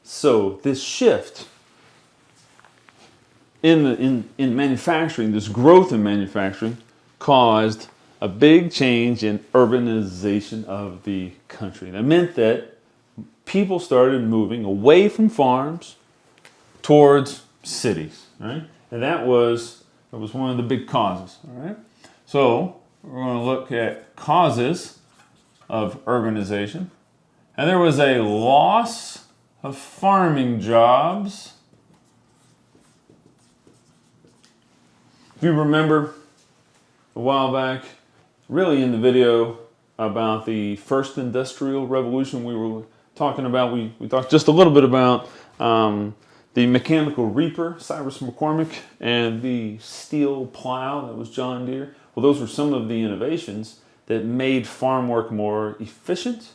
So this shift in manufacturing, this growth in manufacturing, caused a big change in urbanization of the country. That meant that people started moving away from farms towards cities, right? And that was one of the big causes, all right? So we're going to look at causes of urbanization. And there was a loss of farming jobs. If you remember a while back, really in the video about the first industrial revolution we were talking about, we talked just a little bit about the mechanical reaper, Cyrus McCormick, and the steel plow, that was John Deere. Well, those were some of the innovations that made farm work more efficient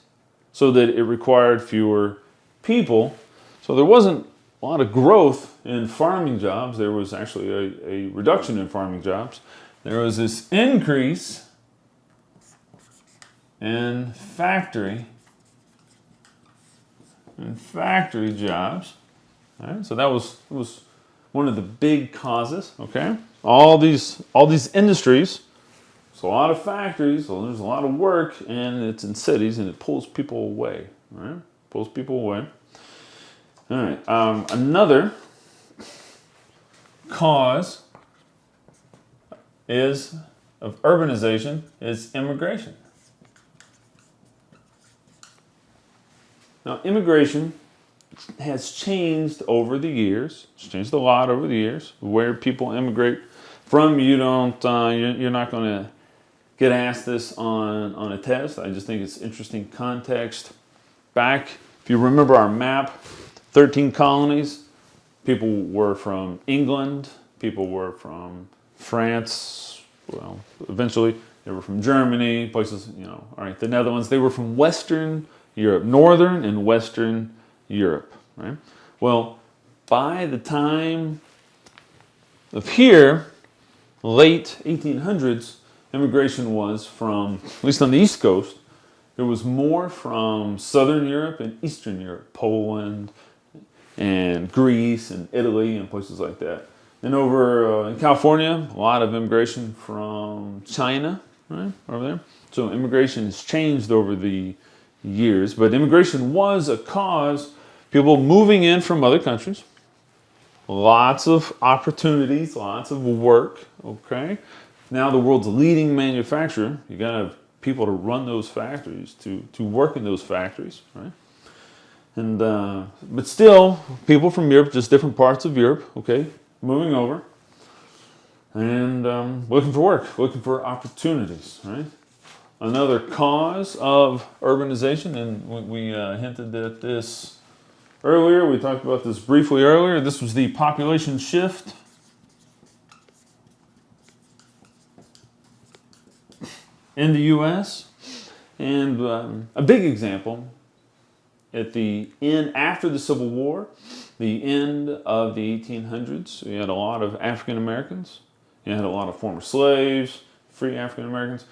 so that it required fewer people. So there wasn't a lot of growth in farming jobs. There was actually a reduction in farming jobs. There was this increase in factory jobs. All right, so that was one of the big causes. Okay, all these industries. It's a lot of factories. So there's a lot of work, and it's in cities, and it pulls people away. Right, pulls people away. All right, another cause of urbanization is immigration. Now, immigration has changed over the years. It's changed a lot over the years. Where people immigrate from, you're not going to get asked this on a test. I just think it's interesting context. Back, if you remember our map, 13 colonies. People were from England. People were from France. Well, eventually they were from Germany, places, all right, the Netherlands. They were from Western Europe, Northern and Western Europe, right? Well, by the time of here, late 1800s, immigration was from, at least on the East Coast, there was more from Southern Europe and Eastern Europe, Poland and Greece and Italy and places like that. And over in California, a lot of immigration from China, right, over there. So immigration has changed over the years, but immigration was a cause. People moving in from other countries, lots of opportunities, lots of work, okay? Now the world's leading manufacturer, you gotta have people to run those factories, to work in those factories, right? And, but still, people from Europe, just different parts of Europe, okay, moving over and looking for work, looking for opportunities, right? Another cause of urbanization, and we hinted at this earlier, we talked about this briefly earlier, this was the population shift. In the U.S., and a big example at the end, after the Civil War, the end of the 1800s, you had a lot of African Americans, you had a lot of former slaves, free African Americans,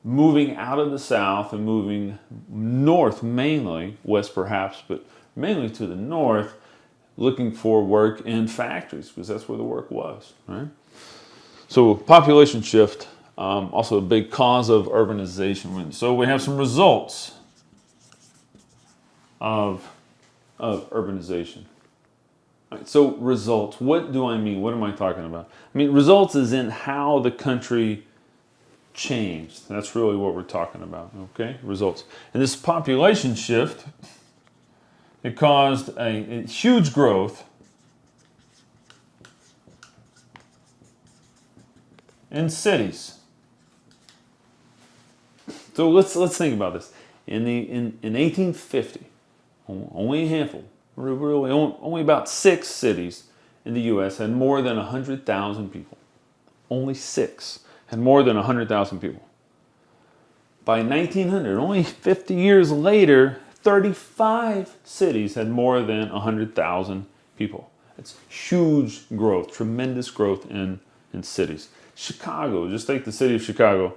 moving out of the South and moving north mainly, west perhaps, but mainly to the north, looking for work in factories, because that's where the work was, right? So population shift, also a big cause of urbanization. So we have some results of urbanization. All right, so results, what do I mean? What am I talking about? I mean, results is in how the country changed. That's really what we're talking about, okay? Results. And this population shift, it caused a huge growth in cities. So let's think about this. In 1850, only a handful, really only about 6 cities in the U.S. had more than 100,000 people. Only 6 had more than 100,000 people. By 1900, only 50 years later, 35 cities had more than 100,000 people. It's huge growth, tremendous growth in cities. Chicago, just take the city of Chicago,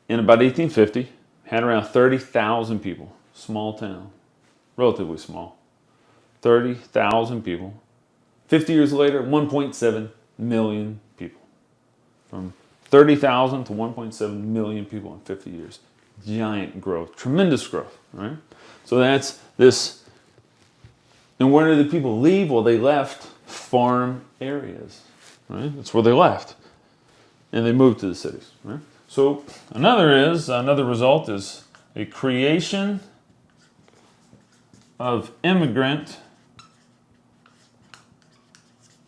in about 1850, had around 30,000 people. Small town, relatively small. 30,000 people. 50 years later, 1.7 million people. From 30,000 to 1.7 million people in 50 years. Giant growth, tremendous growth, right? So that's this. And where did the people leave? Well, they left farm areas, right? That's where they left. And they moved to the cities, right? So another result is a creation of immigrant.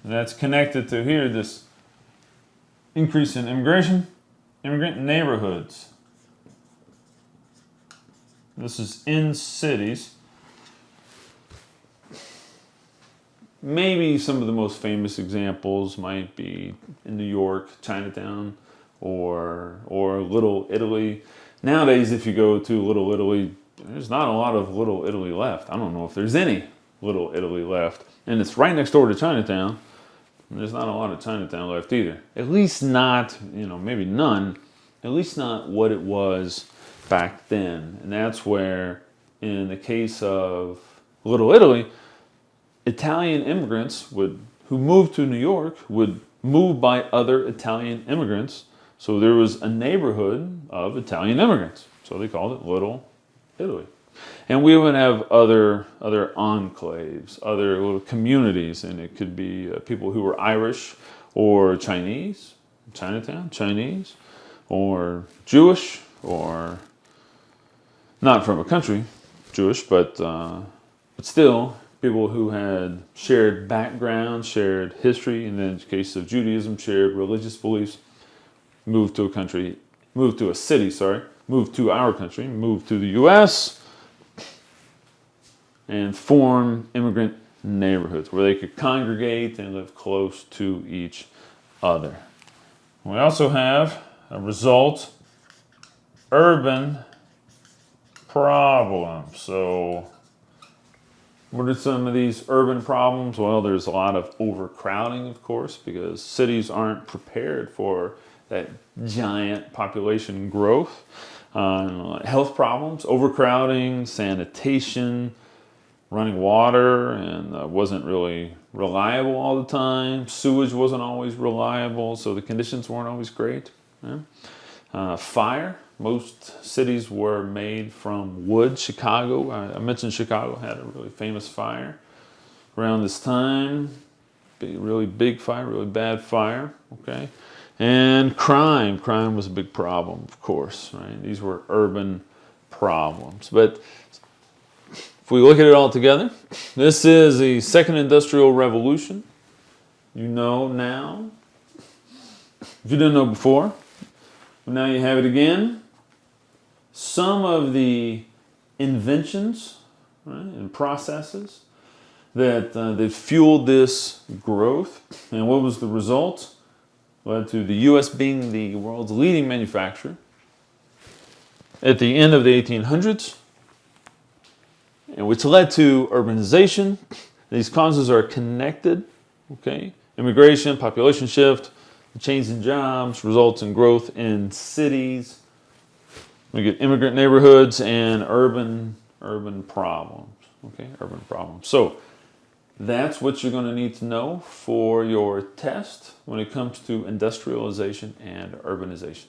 That's connected to here, this increase in immigrant neighborhoods. This is in cities. Maybe some of the most famous examples might be in New York, Chinatown, or Little Italy. Nowadays, if you go to Little Italy, there's not a lot of Little Italy left. I don't know if there's any Little Italy left. And it's right next door to Chinatown. There's not a lot of Chinatown left either. At least not, maybe none. At least not what it was back then. And that's where, in the case of Little Italy, Italian immigrants who moved to New York would move by other Italian immigrants. So there was a neighborhood of Italian immigrants. So they called it Little Italy. And we would have other enclaves, other little communities, and it could be people who were Irish or Chinese, Chinatown, Chinese, or Jewish, or not from a country, Jewish, but still people who had shared background, shared history, and in the case of Judaism, shared religious beliefs, moved to our country, moved to the U.S., and form immigrant neighborhoods where they could congregate and live close to each other. We also have a result, urban problems. So what are some of these urban problems? Well, there's a lot of overcrowding, of course, because cities aren't prepared for that giant population growth. Health problems, overcrowding, sanitation, running water, and wasn't really reliable all the time. Sewage wasn't always reliable, so the conditions weren't always great. Yeah. Fire. Most cities were made from wood. Chicago, I mentioned Chicago had a really famous fire around this time. Really big fire, really bad fire. Okay. And crime. Crime was a big problem, of course, right? These were urban problems. But if we look at it all together, this is the second industrial revolution. You know now. If you didn't know before, now you have it again. Some of the inventions, right, and processes that fueled this growth, and what was the result? Led to the U.S. being the world's leading manufacturer at the end of the 1800s, and which led to urbanization. These causes are connected, okay? Immigration, population shift, the change in jobs results in growth in cities. We get immigrant neighborhoods and urban problems, okay? Urban problems. So that's what you're going to need to know for your test when it comes to industrialization and urbanization.